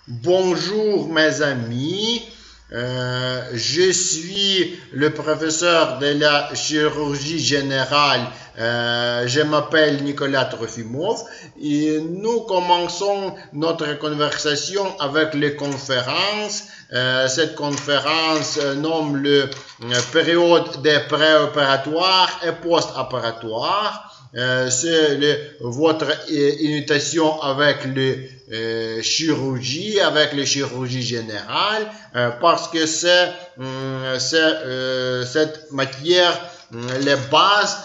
Bonjour mes amis, je suis le professeur de la chirurgie générale, je m'appelle Nicolas Trofimov et nous commençons notre conversation avec les conférences. Cette conférence nomme le période des préopératoires et post-opératoires. C'est votre invitation avec les chirurgies, avec les chirurgies générales, parce que c'est cette matière les bases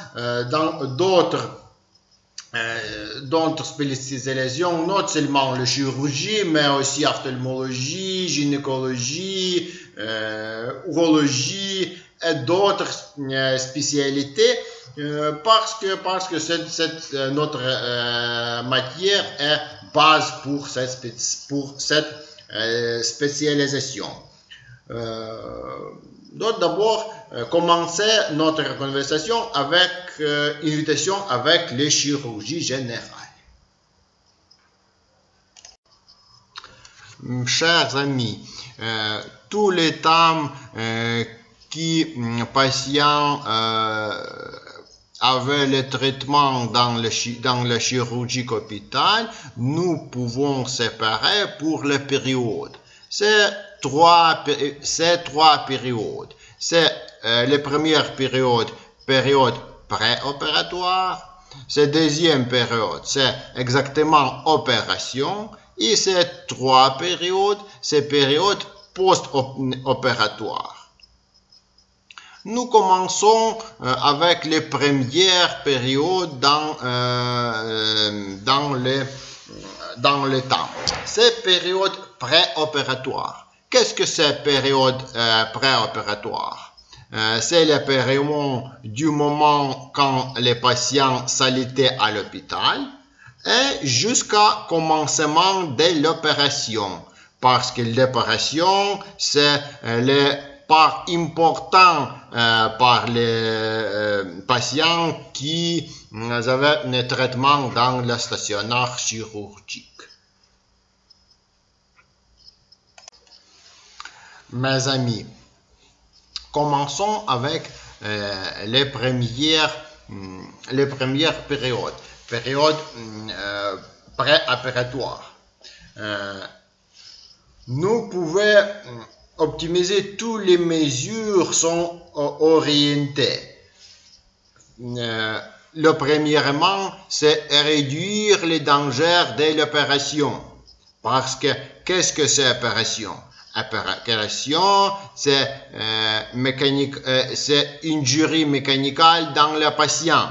dans d'autres spécialisations, non seulement la chirurgie, mais aussi ophtalmologie, gynécologie, urologie et d'autres spécialités. Parce que notre matière est base pour cette spécialisation. Donc d'abord, commencer notre conversation avec une invitation avec les chirurgies générales. Chers amis, tous les temps qui patients avec le traitement dans la chirurgie hôpital, nous pouvons séparer pour les périodes. C'est trois périodes. C'est la première période préopératoire. Cette deuxième période, c'est exactement opération. Et ces trois périodes, c'est période post-opératoire. Nous commençons avec les premières périodes dans le temps. C'est période préopératoire. Qu'est-ce que c'est période préopératoire? C'est la période du moment quand les patients s'alitent à l'hôpital et jusqu'à commencement de l'opération. Parce que l'opération, c'est part important par les patients qui avaient un traitement dans le stationnaire chirurgique. Mes amis, commençons avec les premières périodes. Période préopératoire. Nous pouvons optimiser toutes les mesures sont orientées. Le premièrement, c'est réduire les dangers de l'opération. Parce que, qu'est-ce que c'est opération? Opération, c'est injurie mécanicale dans le patient.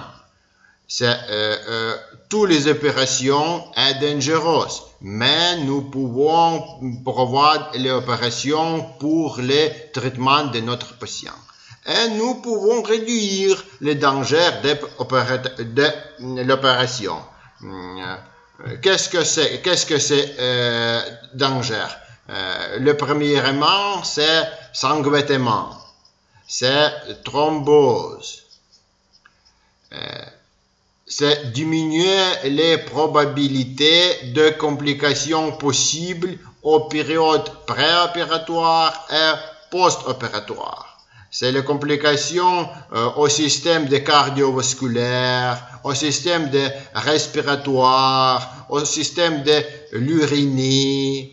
Toutes les opérations sont dangereuses, mais nous pouvons prévoir les opérations pour le traitement de notre patient. Et nous pouvons réduire les dangers de l'opération. Qu'est-ce que c'est danger? Le premièrement, c'est sanguinnement, c'est thrombose. C'est diminuer les probabilités de complications possibles aux périodes préopératoires et post-opératoires. C'est les complications au système de cardiovasculaire, au système de respiratoire, au système de l'uriné.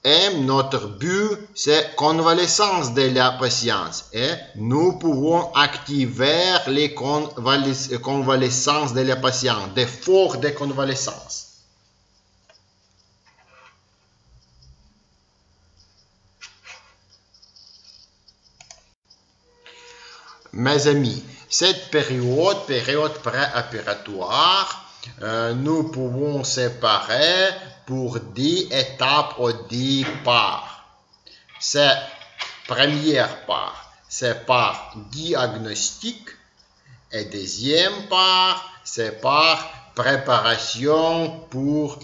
Et notre but, c'est convalescence de la patiente. Et nous pouvons activer les convalescences de la patiente, des forts de convalescence. Mes amis, cette période préopératoire, nous pouvons séparer pour 10 étapes ou 10 parts. C'est première part, c'est par diagnostic et deuxième part, c'est par préparation pour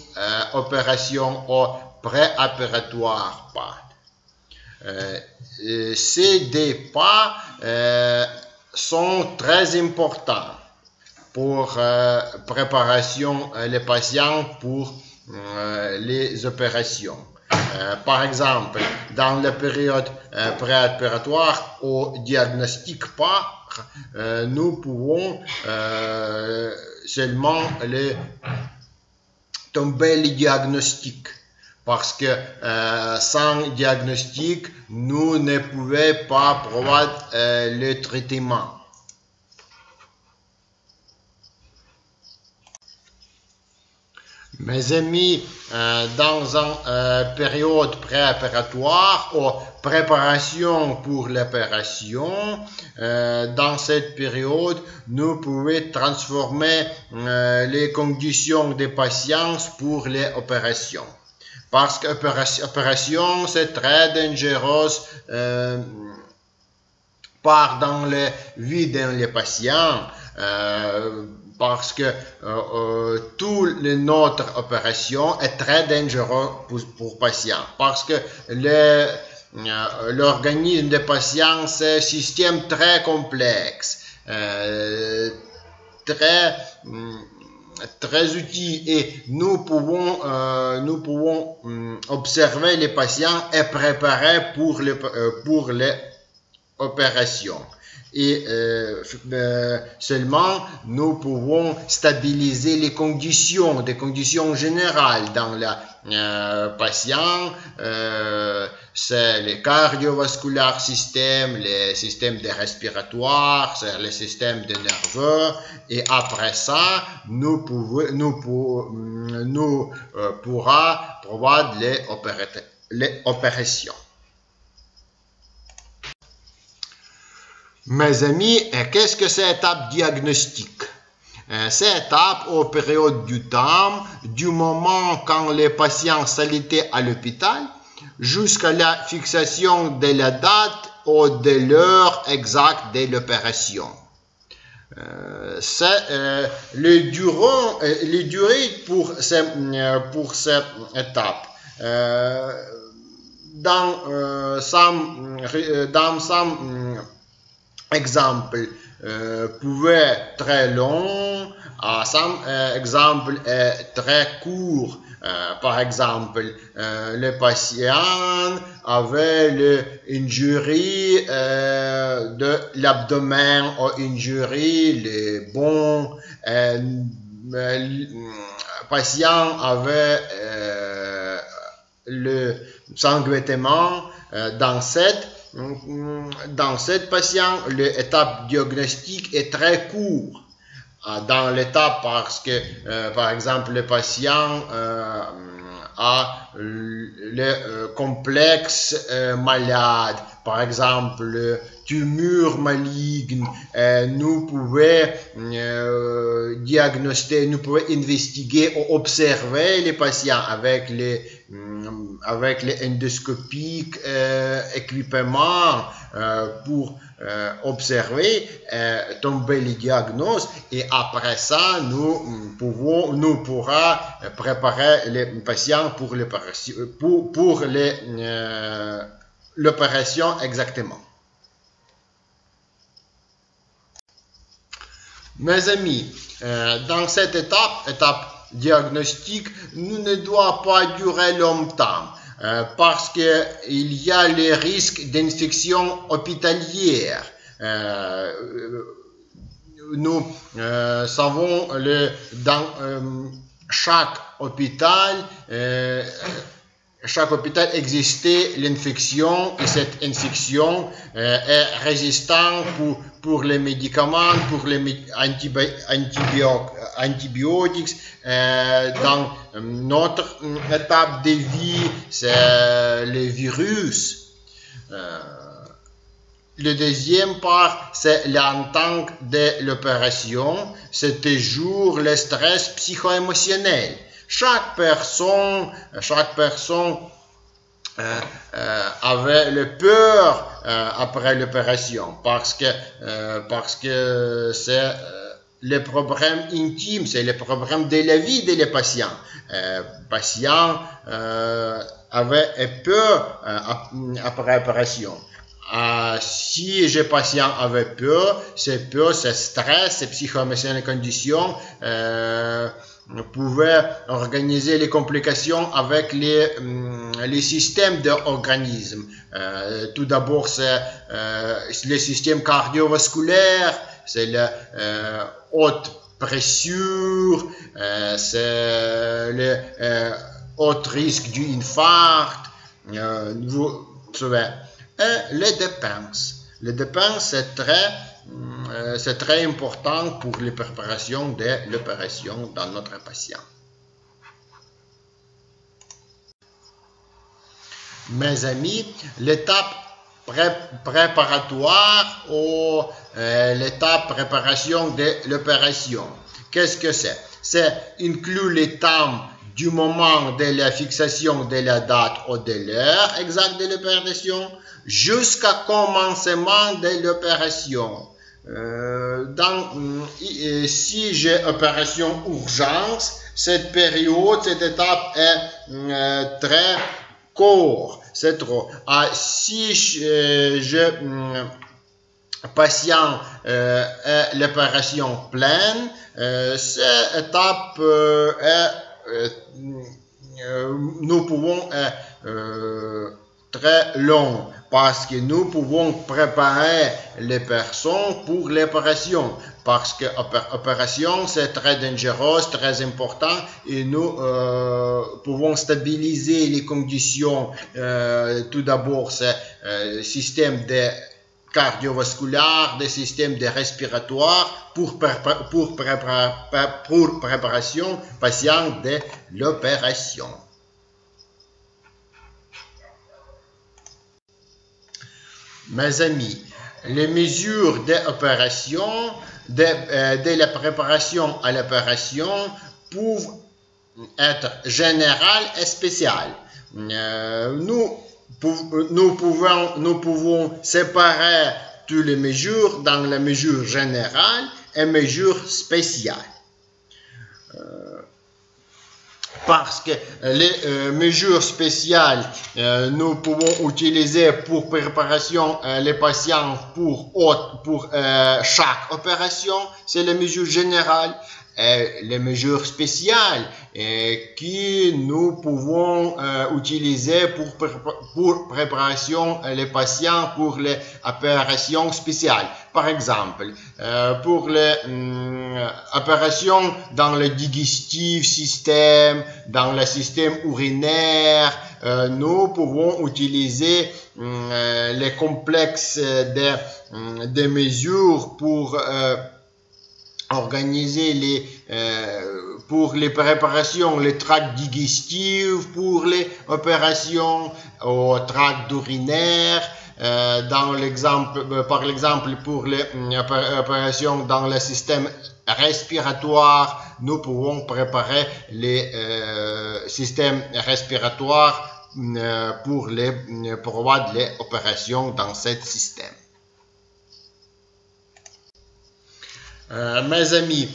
opération ou préopératoire part. Ces deux pas sont très importants pour préparation les patients pour les opérations. Par exemple, dans la période préopératoire au diagnostic par, nous pouvons seulement tomber les diagnostics. Parce que sans diagnostic, nous ne pouvons pas provoquer le traitement. Mes amis, dans une période préopératoire ou préparation pour l'opération, dans cette période, nous pouvons transformer les conditions de patience pour les opérations. Parce que l'opération, c'est très dangereux par dans la vie des patients. Parce que toute notre opération est très dangereuse pour patients. Parce que l'organisme des patients, c'est un système très complexe, très utile, et nous pouvons observer les patients et préparer pour les opérations. Et seulement nous pouvons stabiliser les conditions générales dans le patient, c'est le cardiovasculaire système, les systèmes respiratoires, c'est le système de nerveux, et après ça, nous pourrons provoquer les opérations. Mes amis, qu'est-ce que c'est étape diagnostique? C'est étape aux périodes du temps, du moment quand les patients s'étaient à l'hôpital, jusqu'à la fixation de la date ou de l'heure exacte de l'opération. C'est les durées pour cette étape. Dans exemple pouvait être très long, exemple est très court. Par exemple, le patient avait l'injurie de l'abdomen ou injurie les bons. Le patient avait le sanguintement dans cette patient, l'étape diagnostique est très courte. Dans l'étape parce que, par exemple, le patient a le complexe malade, par exemple, le tumeur maligne, nous pouvons diagnostiquer, nous pouvons investiguer ou observer les patients avec les endoscopiques équipements pour observer, tomber les diagnostics, et après ça, nous pourrons préparer les patients pour l'opération exactement. Mes amis, dans cette étape diagnostique, nous ne doit pas durer longtemps parce qu'il y a les risques d'infection hospitalière. Nous savons dans chaque hôpital existait l'infection, et cette infection est résistante pour les médicaments, pour les antibiotiques. Dans notre étape de vie, c'est le virus. Le deuxième part, c'est l'entente de l'opération, c'est toujours le stress psycho-émotionnel. Chaque personne avait le peur après l'opération parce que c'est le problème intime, c'est le problème de la vie des patients. Patients avaient peur après l'opération. Si les patients avaient peur, c'est stress, c'est psycho-émotionnelle condition. pouvait organiser les complications avec les systèmes d'organismes. Tout d'abord, c'est le système cardiovasculaire, c'est la haute pression, c'est le haut risque d'infarct, vous savez. Et les dépenses. Les dépenses, c'est très important pour les préparations de l'opération dans notre patient. Mes amis, l'étape préparatoire ou l'étape préparation de l'opération. Qu'est-ce que c'est? C'est inclure les temps du moment de la fixation de la date ou de l'heure exacte de l'opération jusqu'à commencement de l'opération. Si j'ai opération urgence, cette période, cette étape est très courte. C'est trop. Si patient est l'opération pleine, cette étape nous pouvons très long parce que nous pouvons préparer les personnes pour l'opération parce que l'opération c'est très dangereux, très important et nous pouvons stabiliser les conditions. Tout d'abord c'est système de cardiovasculaire, des systèmes de respiratoire pour préparation patient de l'opération. Mes amis, les mesures d'opération, de la préparation à l'opération peuvent être générales et spéciales. Nous pouvons séparer toutes les mesures dans la mesure générale et mesure spéciale. Parce que les mesures spéciales, nous pouvons utiliser pour préparation les patients pour chaque opération, c'est les mesures générales. Les mesures spéciales qui nous pouvons utiliser pour préparation les patients pour les opérations spéciales. Par exemple, pour les opérations dans le digestif système, dans le système urinaire, nous pouvons utiliser les complexes des mesures pour organiser pour les préparations, les tracts digestifs, pour les opérations au tract urinaire, par exemple pour les opérations dans le système respiratoire, nous pouvons préparer les systèmes respiratoires pour les opérations dans ce système. Mes amis,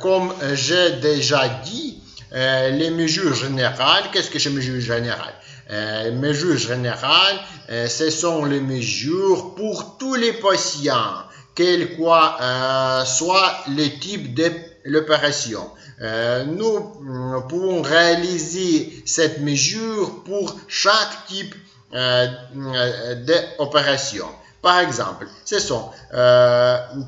comme j'ai déjà dit, les mesures générales, qu'est-ce que c'est les mesures générales? Les mesures générales, ce sont les mesures pour tous les patients, quel que soit le type de l'opération. Nous pouvons réaliser cette mesure pour chaque type d'opération. Par exemple, ce sont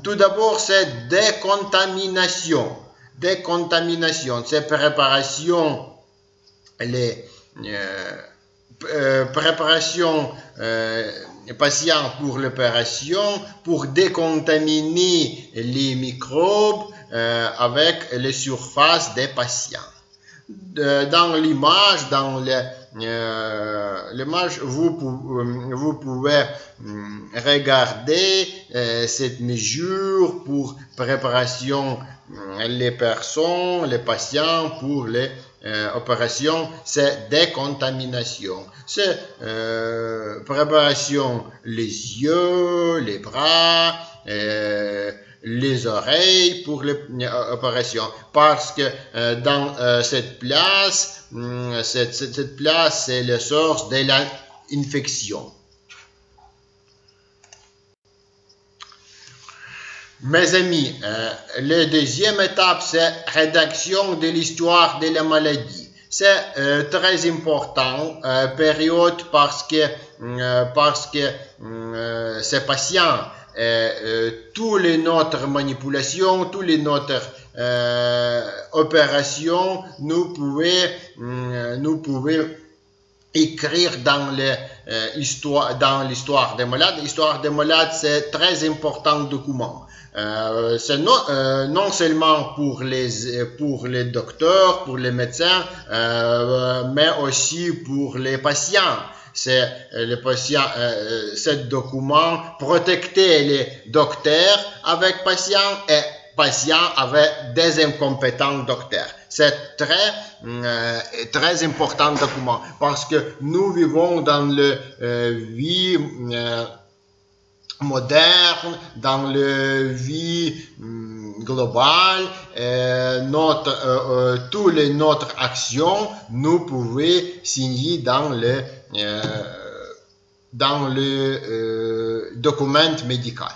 tout d'abord c'est décontamination. Décontamination, c'est préparation, les préparations patients pour l'opération, pour décontaminer les microbes avec les surfaces des patients. Dans l'image, l'image, vous pouvez regarder cette mesure pour préparation les personnes, les patients pour les opérations, c'est décontamination. C'est préparation les yeux, les bras, les oreilles pour les opérations. Parce que dans cette place, cette place, c'est la source de l'infection. Mes amis, la deuxième étape, c'est rédaction de l'histoire de la maladie. C'est très important, période parce que ces patients, tous les notre manipulations, tous les notre opérations, nous pouvons écrire dans l'histoire des malades. L'histoire des malades, c'est très important document. C'est non seulement pour les docteurs, pour les médecins, mais aussi pour les patients. C'est les patients, ce document protecter les docteurs avec patients et patients avec des incompétents docteurs. C'est très important document parce que nous vivons dans la vie moderne, dans la vie globale, toutes les notre actions, nous pouvons signer dans le document médical.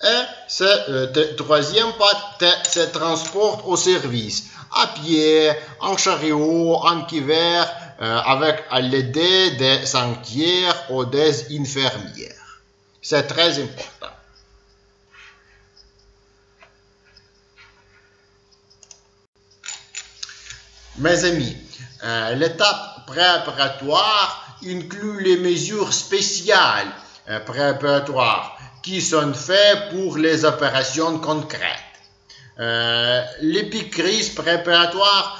Et ce troisième pas, c'est transport au service, à pied, en chariot, en hiver, avec l'aide des sanctuaires ou des infirmières. C'est très important. Mes amis, l'étape préparatoire inclut les mesures spéciales préparatoires qui sont faites pour les opérations concrètes. L'épicrise préparatoire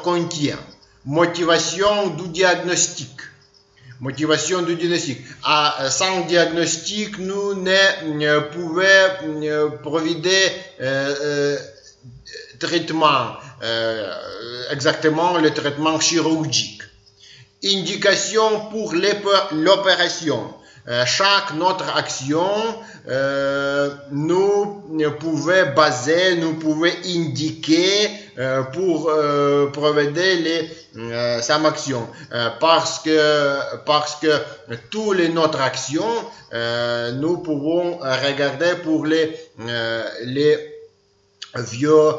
contient motivation du diagnostic. Motivation du diagnostic. Sans diagnostic, nous ne pouvons provider traitement, exactement le traitement chirurgique. Indication pour l'opération. Chaque notre action, nous pouvons baser, nous pouvons indiquer pour provider sa action. Parce que toutes les notre actions, nous pouvons regarder pour les vieux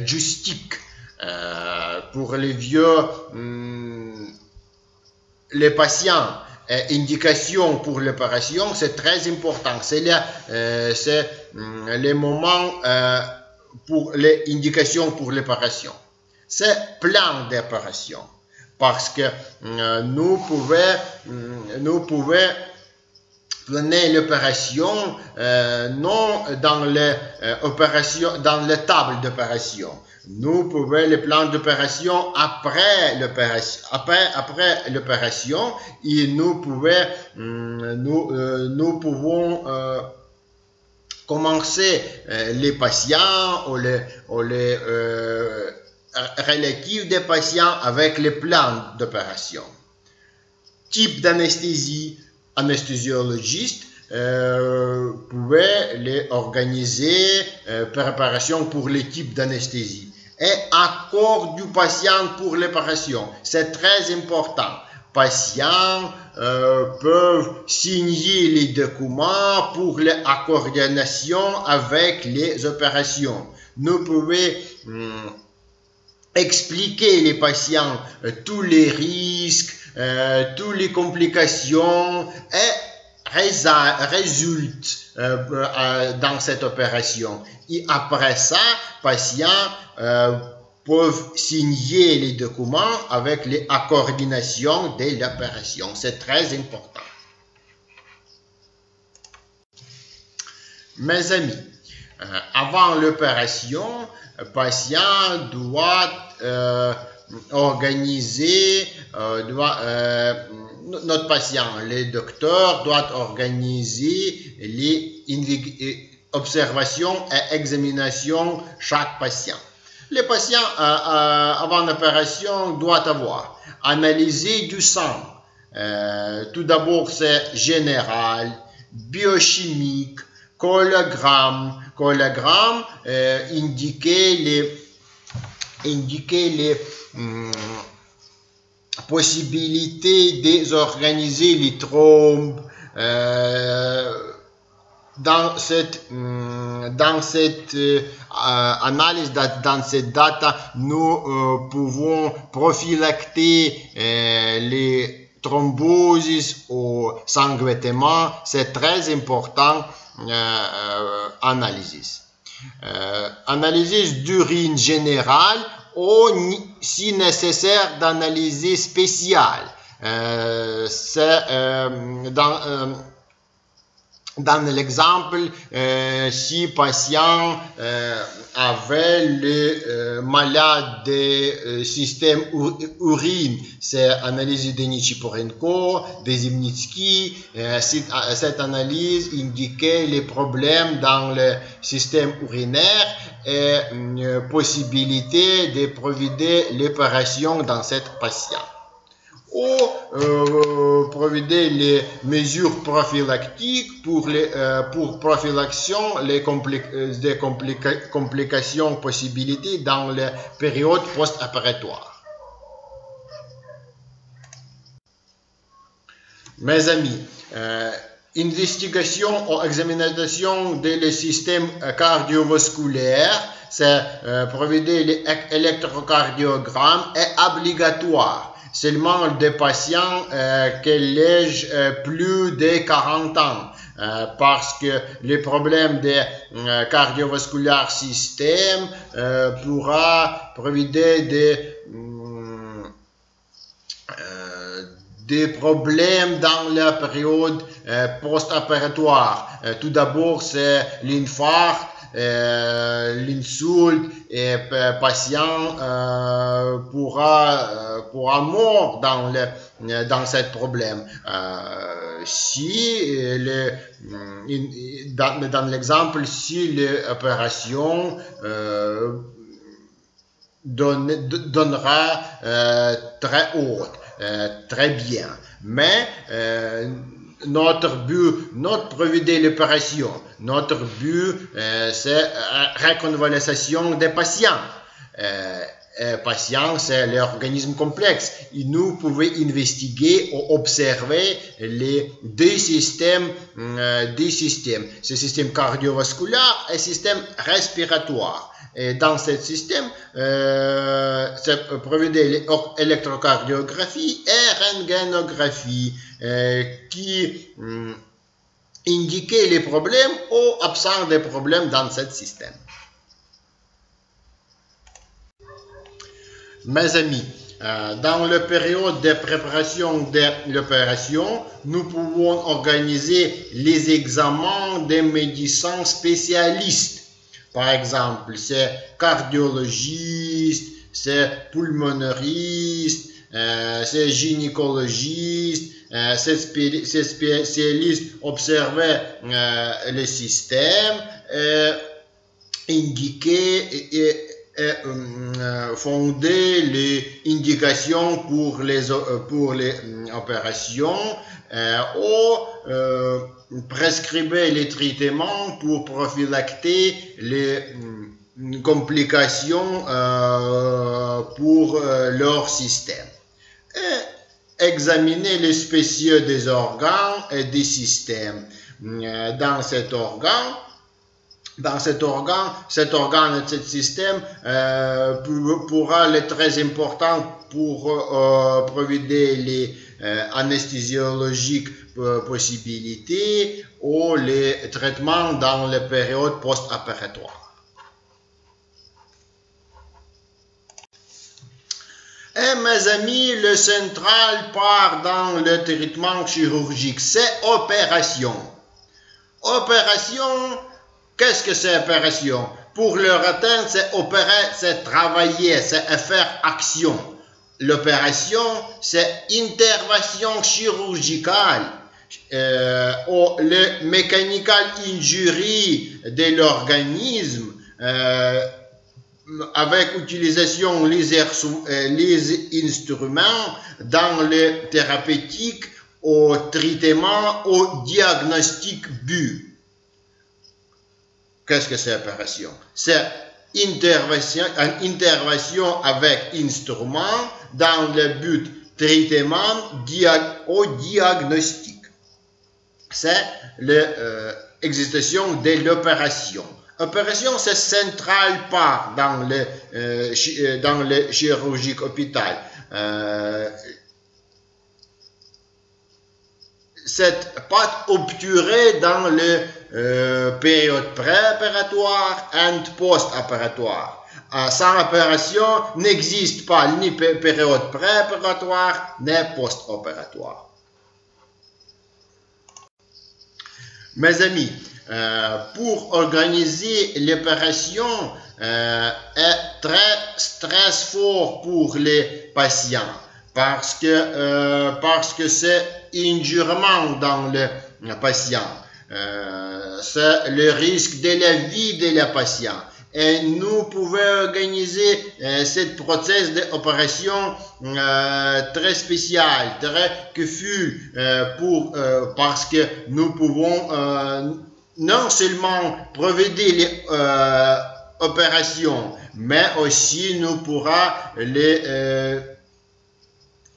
justiques, pour les vieux les patients. Indication pour l'opération, c'est très important. C'est les moments pour les indications pour l'opération. C'est plan d'opération parce que nous pouvons planer l'opération non dans les tables d'opération. Nous pouvons les plans d'opération après l'opération et nous pouvons commencer les patients ou les relatifs des patients avec les plans d'opération. Type d'anesthésie, anesthésiologiste pouvait les organiser, préparation pour les types d'anesthésie et accord du patient pour l'opération. C'est très important. Patients peuvent signer les documents pour la coordination avec les opérations. Nous pouvons expliquer les patients tous les risques, toutes les complications et résultent dans cette opération. Et après ça, patients peuvent signer les documents avec la coordination de l'opération. C'est très important. Mes amis, avant l'opération, le patient doit organiser, notre patient, les docteurs doivent organiser les observations et examinations chaque patient. Les patients, avant l'opération, doivent avoir analysé du sang. Tout d'abord, c'est général, biochimique, collogramme. Collogramme indiquer les possibilités d'organiser les trombes, dans cette analyse, dans cette data, nous pouvons prophylaxer les thromboses au sanguintement. C'est très important. Analyse d'urine générale ou si nécessaire d'analyse spéciale. C'est dans l'exemple, si patient avait le malade du système urine, c'est analyse de Nichiporenko, de Zimnitsky. Cette analyse indiquait les problèmes dans le système urinaire et une possibilité de provider l'opération dans cette patient. Ou provider les mesures prophylactiques pour prophylaxation des complications possibilités dans la période post-opératoire. Mes amis, investigation ou examination des systèmes cardiovasculaires, c'est provider l'électrocardiogramme est obligatoire. Seulement des patients qui l'âge plus de 40 ans, parce que les problèmes de cardiovasculaire système pourra provider des problèmes dans la période post-opératoire. Tout d'abord, c'est l'infarct, l'insulte et le patient pourra mourir dans ce problème. Dans l'exemple, si l'opération donnera très haute, très bien, mais notre but, notre provider l'opération, notre but, c'est reconvalescence des patients. Patient, c'est l'organisme complexe. Et nous pouvons investiguer ou observer les deux systèmes, ce système cardiovasculaire et le système respiratoire. Et dans ce système, c'est provider l'électrocardiographie et röntgénographie qui indiquent les problèmes ou absence de problèmes dans ce système. Mes amis, dans la période de préparation de l'opération, nous pouvons organiser les examens des médecins spécialistes. Par exemple, c'est cardiologiste, c'est pulmonariste, c'est gynécologiste, c'est spécialiste observer le système, indiquer et fonder les indications pour les opérations ou prescrire les traitements pour prophylaxer les complications pour leur système. Et examiner les spéciaux des organes et des systèmes. Dans cet organe et ce système pourra être très important pour provider les anesthésiologiques possibilités ou les traitements dans la période post-opératoire. Et mes amis, le central part dans le traitement chirurgique, c'est opération. Opération, qu'est-ce que c'est opération? Pour le latin, c'est opérer, c'est travailler, c'est faire action. L'opération, c'est intervention chirurgicale ou le mechanical injury de l'organisme avec utilisation les instruments dans le thérapeutique, au traitement, au diagnostic but. Qu'est-ce que c'est opération? C'est intervention avec instrument dans le but traitement au diagnostic. C'est existation de l'opération. Opération, c'est centrale part dans le chirurgie hôpital. Cette part obturée dans le période pré-opératoire et post-opératoire. Sans opération, n'existe pas ni période pré-opératoire ni post-opératoire. Mes amis, pour organiser l'opération est très stressfort pour les patients parce que c'est injurement dans le patient. C'est le risque de la vie de la patient. Et nous pouvons organiser cette process d'opération très spécial, très confus, parce que nous pouvons non seulement provaider les opérations, mais aussi nous pourrons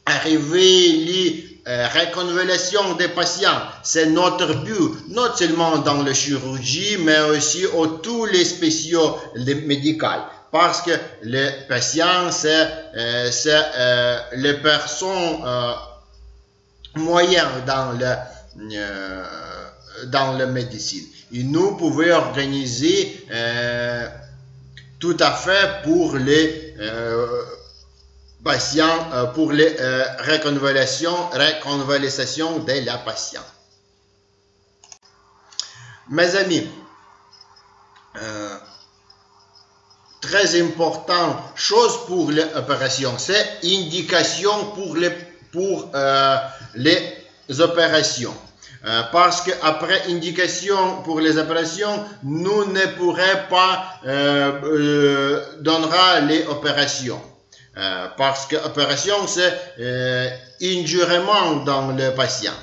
arriver les reconvalescence des patients. C'est notre but, non seulement dans la chirurgie, mais aussi à tous les spéciaux médicaux. Parce que les patients, c'est les personnes moyennes dans la médecine. Et nous pouvons organiser tout à fait pour les patients, pour les reconvalescences de la patiente. Mes amis, très important chose pour l'opération, c'est indication pour les opérations. Parce qu'après indication pour les opérations, nous ne pourrons pas donner les opérations. Parce que l'opération, c'est injurement dans le patient.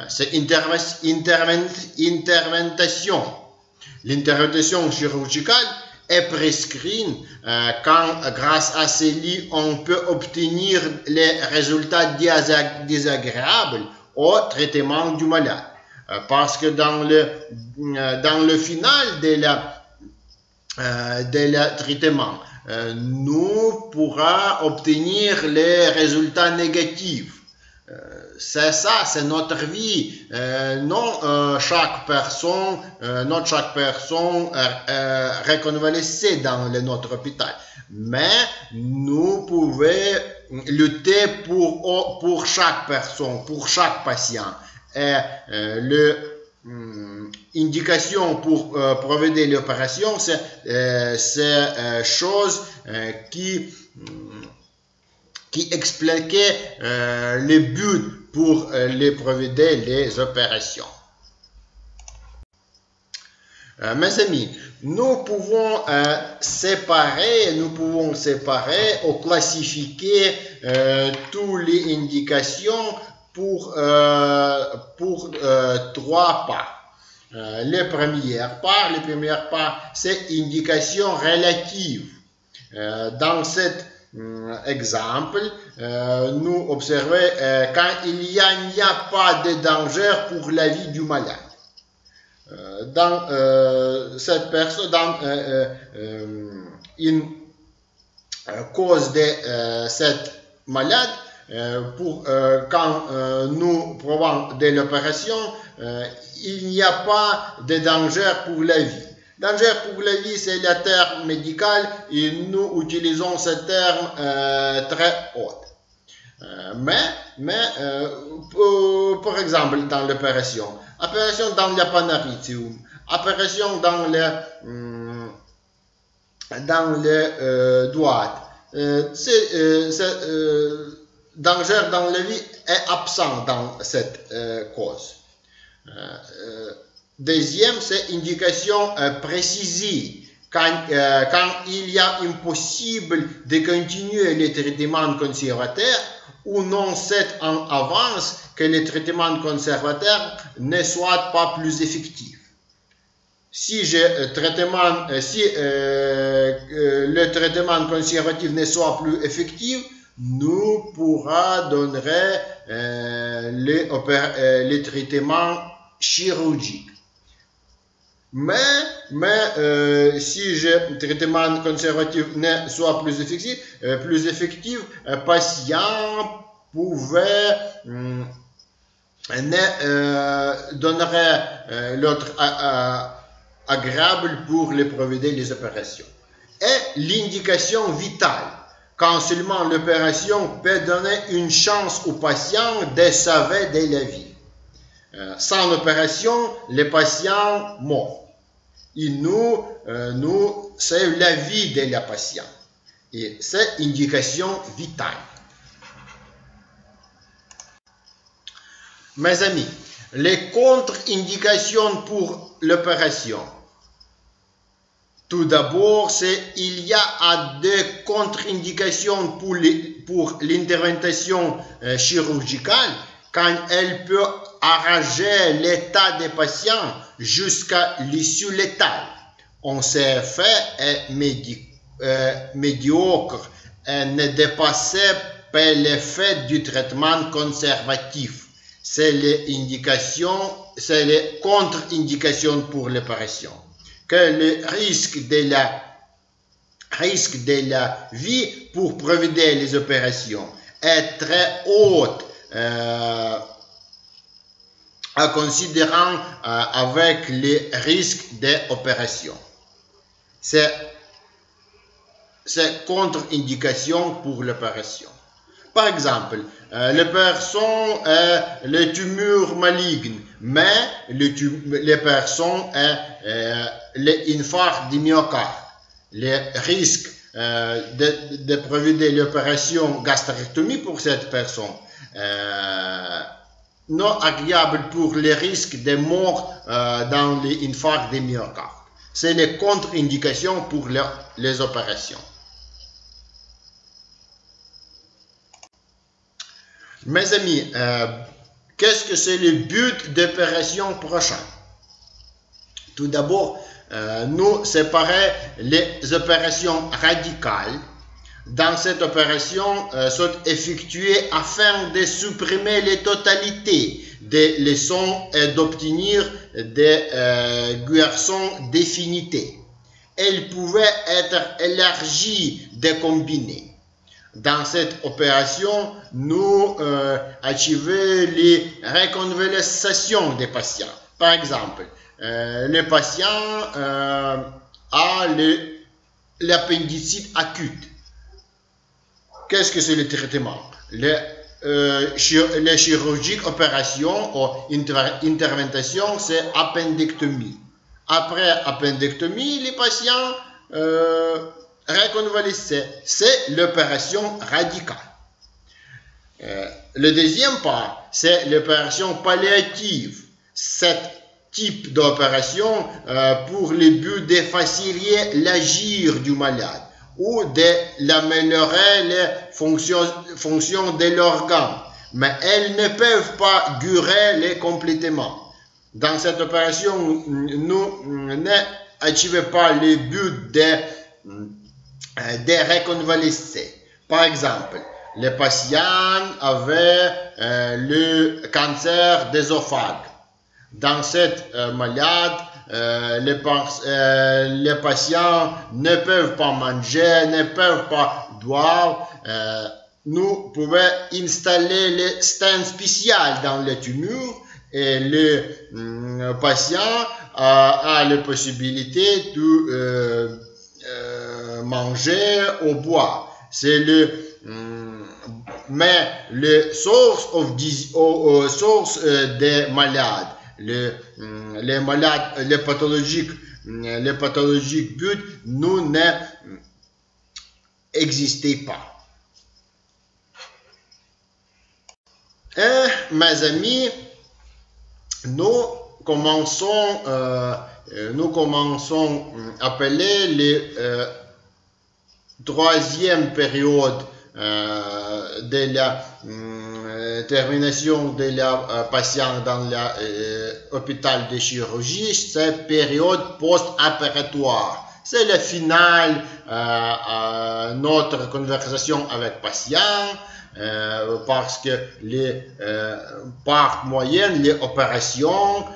C'est intervention. L'intervention chirurgicale est prescrite quand, grâce à celle-ci, on peut obtenir les résultats désagréables au traitement du malade. Parce que dans le final de la traitement, nous pourrons obtenir les résultats négatifs. C'est ça, c'est notre vie. Non chaque personne reconvalescée dans notre hôpital. Mais nous pouvons lutter pour chaque personne, pour chaque patient. Et indication pour provaider l'opération, c'est chose qui expliquait le but pour les provaider les opérations. Mes amis, nous pouvons séparer ou classifier toutes les indications pour trois parts. La première part, c'est indication relative. Dans cet exemple, nous observons quand il n'y a pas de danger pour la vie du malade. Dans cette personne, dans une cause de cette malade, quand nous prouvons de l'opération, il n'y a pas de danger pour la vie. Danger pour la vie, c'est le terme médical et nous utilisons ce terme très haut. Par exemple, dans l'opération, dans l'apanaritium, opération dans le doigt, danger dans la vie est absent dans cette cause. Deuxième, c'est indication précisée. Quand il y a impossible de continuer le traitement conservateur ou non c'est en avance que le traitement conservateur ne soit pas plus effectif. Si le traitement conservatif ne soit plus effectif, nous pourrons donner les traitements chirurgiques. Si le traitement conservatif ne soit plus effectif, patient pouvait donnerait l'autre agréable pour les provider les opérations. Et l'indication vitale, quand seulement l'opération peut donner une chance au patient de sauver de la vie. Sans opération, le patient mort. Et nous, c'est la vie de la patient. Et c'est indication vitale. Mes amis, les contre-indications pour l'opération. Tout d'abord, il y a des contre-indications pour l'intervention chirurgicale quand elle peut arranger l'état des patients jusqu'à l'issue létale. On s'est fait médiocre et ne dépassait pas l'effet du traitement conservatif. C'est les contre-indications pour l'opération. Que le risque de la vie pour provider les opérations est très haut en considérant avec les risques d'opération. C'est contre-indication pour l'opération. Par exemple, les personnes ont les tumeurs malignes, mais les personnes ont l'infarct du myocarde. Les risques de provider l'opération gastrectomie pour cette personne non agréable pour les risques de mort dans l'infarct du myocarde. C'est les contre-indications pour les opérations. Mes amis, qu'est-ce que c'est le but d'opération prochaine? Tout d'abord, nous séparer les opérations radicales. Dans cette opération, sont effectuées afin de supprimer les totalités des leçons et d'obtenir des guérisons définitives. Elles pouvaient être élargies, décombinées. Dans cette opération, nous achievons les reconvalescences des patients. Par exemple, le patient a l'appendicite acute. Qu'est-ce que c'est le traitement? Les chirurgiques, opération ou intervention, c'est appendectomie. Après appendectomie, les patients reconvalescent. C'est l'opération radicale. Le deuxième part, c'est l'opération palliative. Cet type d'opération pour le but de faciliter l'agir du malade ou d'améliorer les fonctions de l'organe, mais elles ne peuvent pas guérir complètement. Dans cette opération, nous n'achievons pas le but de reconvalescer. Par exemple, les patients avaient le cancer d'œsophage. Dans cette maladie, les patients ne peuvent pas manger, ne peuvent pas boire. Nous pouvons installer les stents spéciaux dans les tumeurs et le patient a la possibilité de manger ou boire. C'est mais le source des malades, les malades, les pathologiques buts, nous n'existaient pas. Et, mes amis, nous commençons à appeler les troisième période de la termination de la patiente dans l'hôpital de chirurgie, c'est période post-opératoire. C'est le final notre conversation avec patient parce que par moyenne les opérations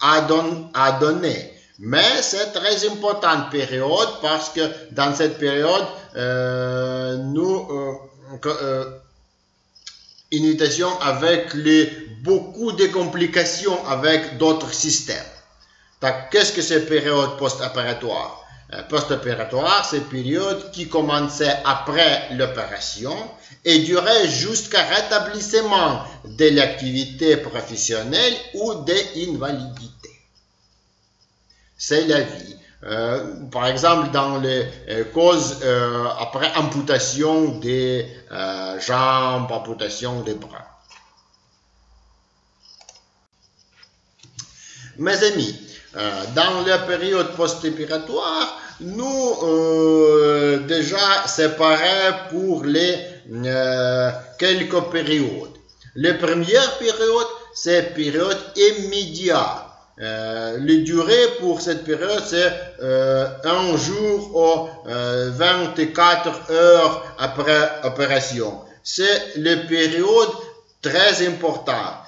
à donner. Mais c'est très importante période parce que dans cette période, initiation avec beaucoup de complications avec d'autres systèmes. Qu'est-ce que c'est période post-opératoire? Post-opératoire, c'est période qui commençait après l'opération et durait jusqu'à rétablissement de l'activité professionnelle ou de l'invalidité. C'est la vie. Par exemple, dans les causes après amputation des jambes, amputation des bras. Mes amis, dans la période post-opératoire, nous déjà séparés pour les quelques périodes. La première période, c'est période immédiate. La durée pour cette période, c'est 1 jour ou 24 heures après opération. C'est la période très importante.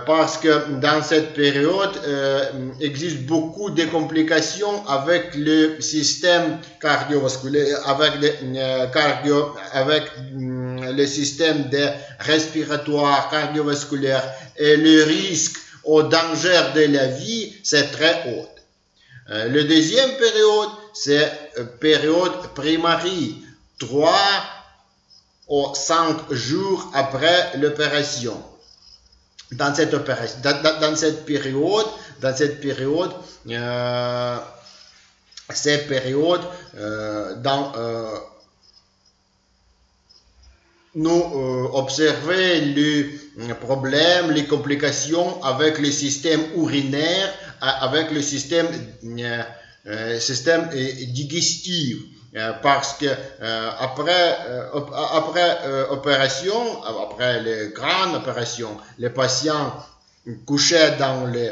Parce que dans cette période, existe beaucoup de complications avec le système cardiovasculaire, avec le système respiratoire cardiovasculaire et le risque au danger de la vie, c'est très haut. La deuxième période, c'est période primaire, 3 ou 5 jours après l'opération. Dans cette période, nous observons les problèmes, les complications avec le système urinaire, avec le système digestif. Parce que après opération, après les grandes opérations, les patients couchaient dans les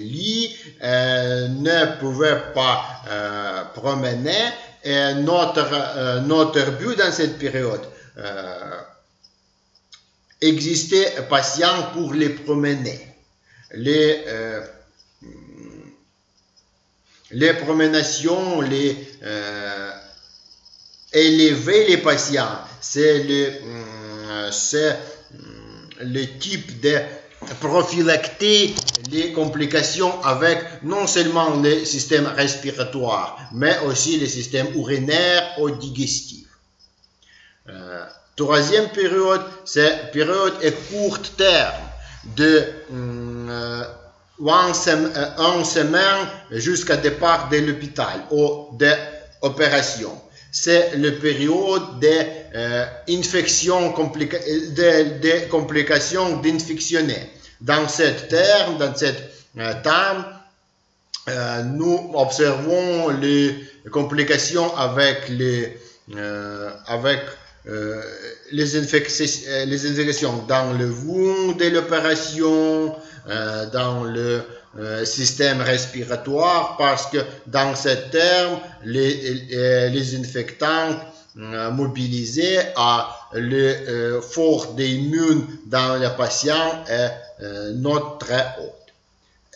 lits, ne pouvaient pas promener. Et notre but dans cette période, existait patient pour les promener. Les promenations, élever les patients, c'est le type de prophylacter les complications avec non seulement le système respiratoire, mais aussi le système urinaire ou digestif. Troisième période, c'est période à court terme de 1 semaine jusqu'à départ de l'hôpital ou d'opération. C'est la période d'infection, de complications d'infectionnés. Dans cette terme, nous observons les complications avec les infections dans le wound de l'opération, dans le système respiratoire, parce que dans cette terme, les infectants mobilisés à le force immune dans les patients est not très haute.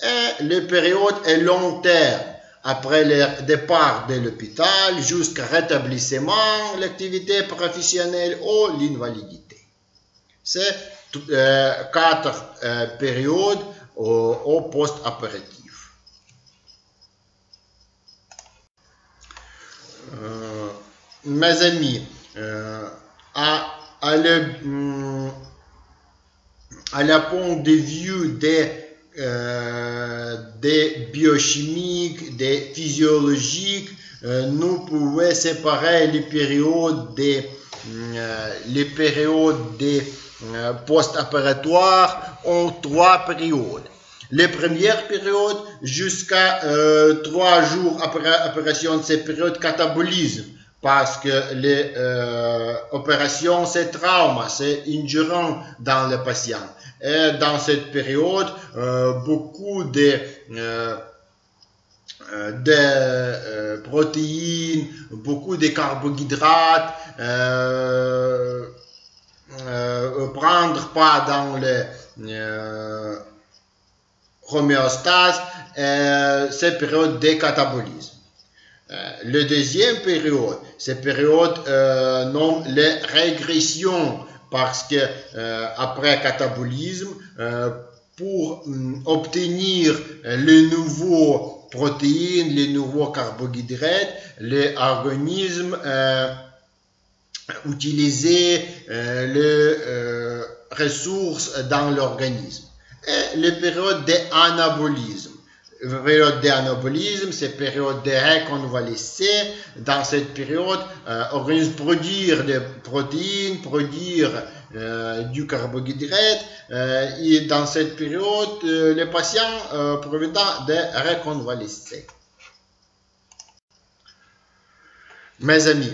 Et les périodes est long terme, après le départ de l'hôpital jusqu'à rétablissement, l'activité professionnelle ou l'invalidité. C'est 4 périodes au post-opératif. Mes amis, à la point de vue des biochimiques, des physiologiques, nous pouvons séparer les périodes post-opératoires en 3 périodes. Les premières périodes, jusqu'à 3 jours après l'opération, c'est période catabolisme, parce que les opérations, c'est trauma, c'est injuriant dans le patient. Et dans cette période, beaucoup de protéines, beaucoup de carbohydrates, prendre pas dans homéostase, c'est période de catabolisme. Le deuxième période, cette période nomme les régressions parce que après catabolisme, pour obtenir les nouveaux protéines, les nouveaux carbohydrates, l'organisme utilisait les ressources dans l'organisme. Et les périodes d'anabolisme. La période d'anabolisme, c'est la période de reconvalescence. Dans cette période, l'organisme produit des protéines, produit du carbohydrate. Et dans cette période, les patients provenant de reconvalescence. Mes amis,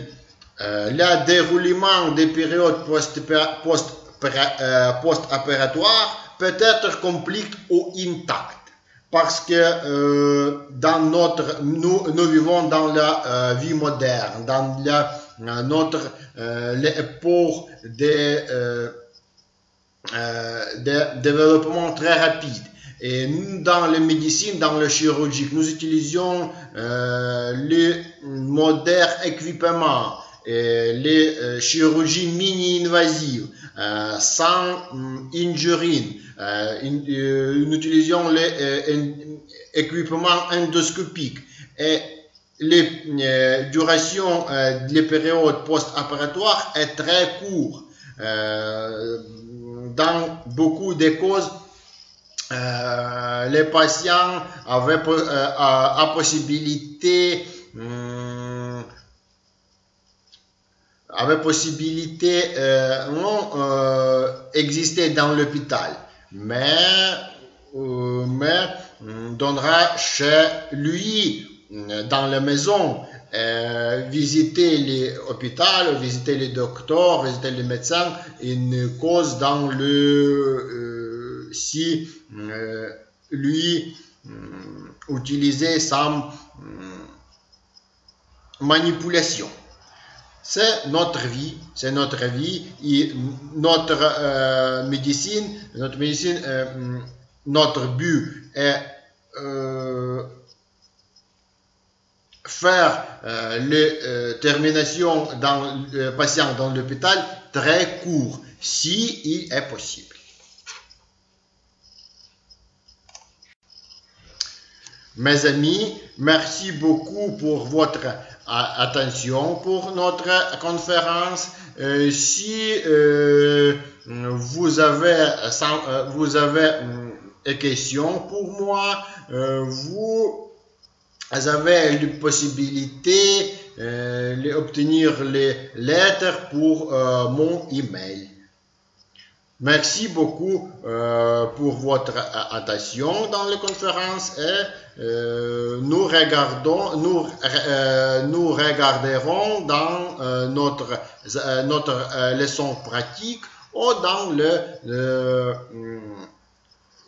le déroulement des périodes post-opératoires peut être complexe ou intact. Parce que nous vivons dans la vie moderne, dans l'époque de développement très rapide. Et nous, dans la médecine, dans la chirurgie, nous utilisons les modernes équipements, les chirurgies mini-invasives, sans injurine. Nous utilisons les équipements endoscopiques et les durations des périodes post-opératoires est très courte. Dans beaucoup de causes, les patients avaient possibilité non exister dans l'hôpital, mais donnera chez lui, dans la maison, visiter les hôpitaux, visiter les docteurs, visiter les médecins, une cause dans le si lui utilisait sa manipulation. C'est notre vie, et notre médecine, notre but est faire les terminations dans le patient dans l'hôpital très court, si il est possible. Mes amis, merci beaucoup pour votre attention pour notre conférence. Si vous avez des questions pour moi, vous avez la possibilité d'obtenir les lettres pour mon email. Merci beaucoup pour votre attention dans la conférence et nous regarderons dans notre leçon pratique ou dans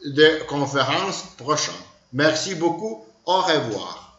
les conférences prochaines. Merci beaucoup. Au revoir.